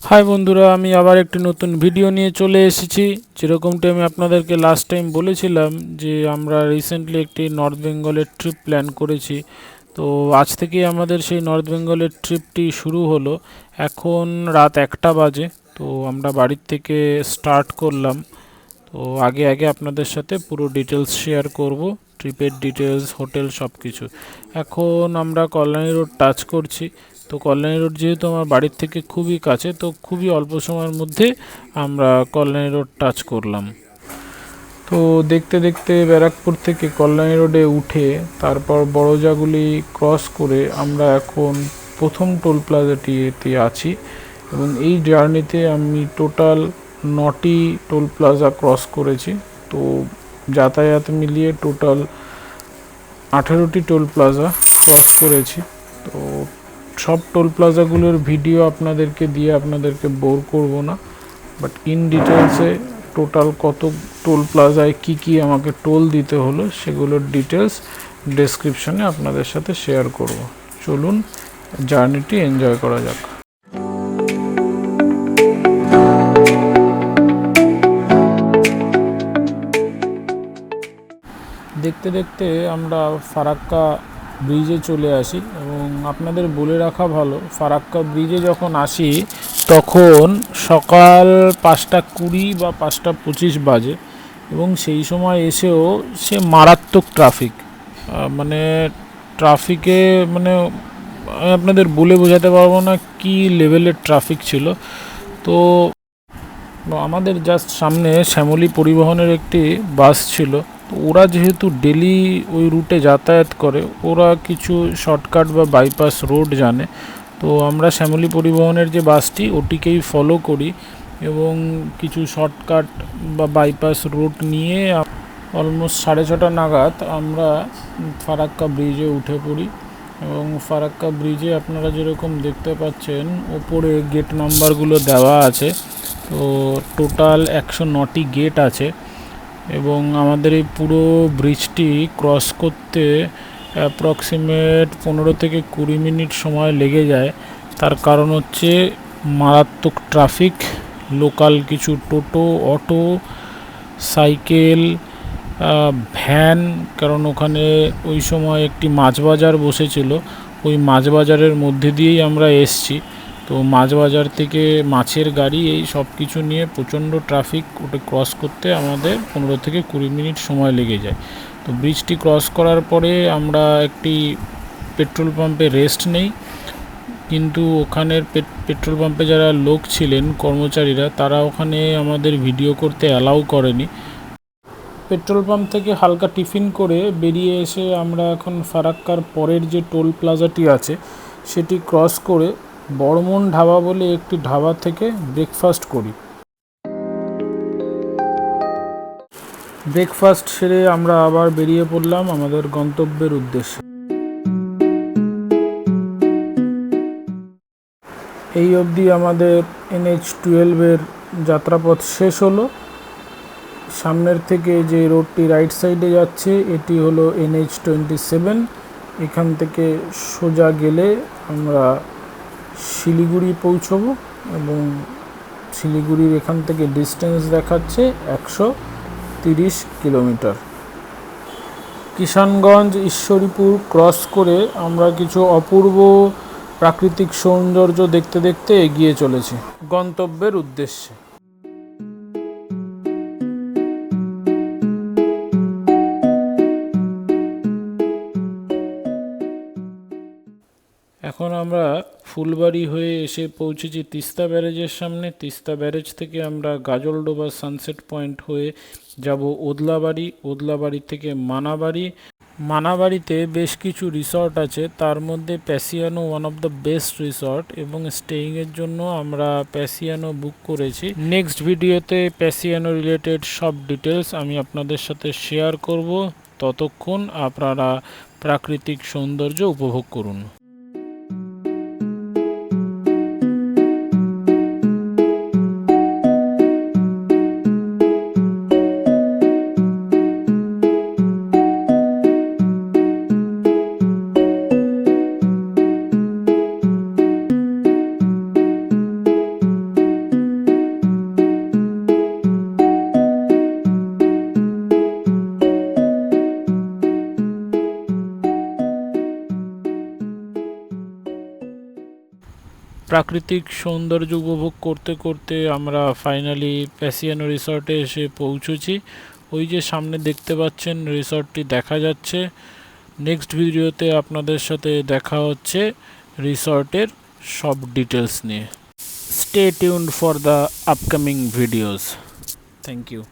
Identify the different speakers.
Speaker 1: High বন্ধুরা, আমি আবার একটি নতুন ভিডিও নিয়ে চলে এসেছি। যেরকমটি আমি আপনাদেরকে লাস্ট টাইম বলেছিলাম যে আমরা রিসেন্টলি একটি নর্থ বেঙ্গলের ট্রিপ প্ল্যান করেছি। তো আজ থেকেই আমাদের সেই নর্থ বেঙ্গলের ট্রিপটি শুরু হলো। এখন রাত 1টা বাজে। তো আমরা বাড়ির থেকে স্টার্ট করলাম। তো আগে আগে আপনাদের সাথে পুরো ডিটেলস শেয়ার করব, ট্রিপের ডিটেলস, হোটেল সব কিছু। এখন আমরা কল্যাণী রোড টাচ করছি। তো কল্যাণী রোড যেহেতু আমার বাড়ির থেকে খুবই কাছে, তো খুবই অল্প সময়ের মধ্যে আমরা কল্যাণী রোড টাচ করলাম। তো দেখতে দেখতে ব্যারাকপুর থেকে কল্যাণী রোডে উঠে তারপর বড়জাগুলি ক্রস করে আমরা এখন প্রথম টোল প্লাজাটিতে আছি। এবং এই জার্নিতে আমি টোটাল 9টি টোল প্লাজা ক্রস করেছি। তো যাতায়াত মিলিয়ে টোটাল 18টি টোল প্লাজা ক্রস করেছি। তো সব টোল প্লাজাগুলোর ভিডিও আপনাদেরকে দিয়ে আপনাদেরকে বোর করব না, বাট ইন ডিটেলসে টোটাল কত টোল প্লাজায় কি আমাকে টোল দিতে হলো সেগুলোর ডিটেলস ডেসক্রিপশনে আপনাদের সাথে শেয়ার করব। চলুন জার্নিটি এনজয় করা যাক। দেখতে দেখতে আমরা ফারাক্কা ব্রিজে চলে আসি। এবং আপনাদের বলে রাখা ভালো, ফারাক্কা ব্রিজে যখন আসি তখন সকাল 5টা 20 বা 5টা 25 বাজে। এবং সেই সময় এসেও সে মারাত্মক ট্রাফিক, মানে ট্রাফিকে মানে আমি আপনাদের বলে বোঝাতে পারবো না কি লেভেলের ট্রাফিক ছিল। তো আমাদের জাস্ট সামনে শ্যামলী পরিবহনের একটি বাস ছিল। তো ওরা যেহেতু ডেলি ওই রুটে যাতায়াত করে, ওরা কিছু শর্টকাট বা বাইপাস রোড জানে। তো আমরা শ্যামলী পরিবহনের যে বাসটি ওটিকেই ফলো করি এবং কিছু শর্টকাট বা বাইপাস রুট নিয়ে অলমোস্ট 6:30 নাগাদ আমরা ফারাক্কা ব্রিজে উঠে পড়ি। এবং ফারাক্কা ব্রিজে আপনারা যেরকম দেখতে পাচ্ছেন ওপরে গেট নাম্বারগুলো দেওয়া আছে। তো টোটাল 109টি গেট আছে। এবং আমাদের এই পুরো ব্রিজটি ক্রস করতে অ্যাপ্রক্সিমেট 15 থেকে 20 মিনিট সময় লেগে যায়। তার কারণ হচ্ছে মারাত্মক ট্রাফিক, লোকাল কিছু টোটো, অটো, সাইকেল, ভ্যান। কারণ ওখানে ওই সময় একটি মাছ বাজার বসেছিল, ওই মাছ বাজারের মধ্যে দিয়েই আমরা এসছি। তো মাছ বাজার থেকে মাছের গাড়ি, এই সব কিছু নিয়ে প্রচণ্ড ট্রাফিক। ওটা ক্রস করতে আমাদের 15 থেকে 20 মিনিট সময় লেগে যায়। তো ব্রিজটি ক্রস করার পরে আমরা একটি পেট্রোল পাম্পে রেস্ট নেই। কিন্তু ওখানের পেট্রোল পাম্পে যারা লোক ছিলেন, কর্মচারীরা, তারা ওখানে আমাদের ভিডিও করতে অ্যালাউ করেনি। পেট্রোল পাম্প থেকে হালকা টিফিন করে বেরিয়ে এসে আমরা এখন ফারাক্কার পরের যে টোল প্লাজাটি আছে সেটি ক্রস করে বর্মন ধাবা বলে একটি ধাবা থেকে ব্রেকফাস্ট করি। ব্রেকফাস্ট সেরে আমরা আবার বেরিয়ে পড়লাম আমাদের গন্তব্যের উদ্দেশ্যে। এই অবধি আমাদের NH-12 যাত্রাপথ শেষ হলো। সামনের থেকে যে রোডটি রাইট সাইডে যাচ্ছে এটি হলো NH-27। এখান থেকে সোজা গেলে আমরা শিলিগুড়ি পৌঁছবো। এবং শিলিগুড়ির এখান থেকে ডিস্টেন্স দেখাচ্ছে 130 কিলোমিটার। কিষানগঞ্জ, ঈশ্বরীপুর ক্রস করে আমরা কিছু অপূর্ব প্রাকৃতিক সৌন্দর্য দেখতে দেখতে এগিয়ে চলেছি গন্তব্যের উদ্দেশ্যে। এখন আমরা ফুলবাড়ি হয়ে এসে পৌঁছেছি তিস্তা ব্যারেজের সামনে। তিস্তা ব্যারেজ থেকে আমরা গাজলডোবা সানসেট পয়েন্ট হয়ে যাব ওদলাবাড়ি। ওদলাবাড়ি থেকে মানাবাড়ি। মানাবাড়িতে বেশ কিছু রিসর্ট আছে, তার মধ্যে প্যাসিয়ানো one of the best resort. এবং স্টেইংয়ের জন্য আমরা প্যাসিয়ানো বুক করেছি। নেক্সট ভিডিওতে প্যাসিয়ানো রিলেটেড সব ডিটেলস আমি আপনাদের সাথে শেয়ার করব। ততক্ষণ আপনারা প্রাকৃতিক সৌন্দর্য উপভোগ করুন। প্রাকৃতিক সৌন্দর্য উপভোগ করতে করতে আমরা ফাইনালি প্যাসিয়ানো রিসর্টে এসে পৌঁছেছি। ওই যে সামনে দেখতে পাচ্ছেন রিসর্টটি দেখা যাচ্ছে। নেক্সট ভিডিওতে আপনাদের সাথে দেখা হচ্ছে রিসর্টের সব ডিটেলস নিয়ে। Stay tuned for the upcoming videos. Thank you.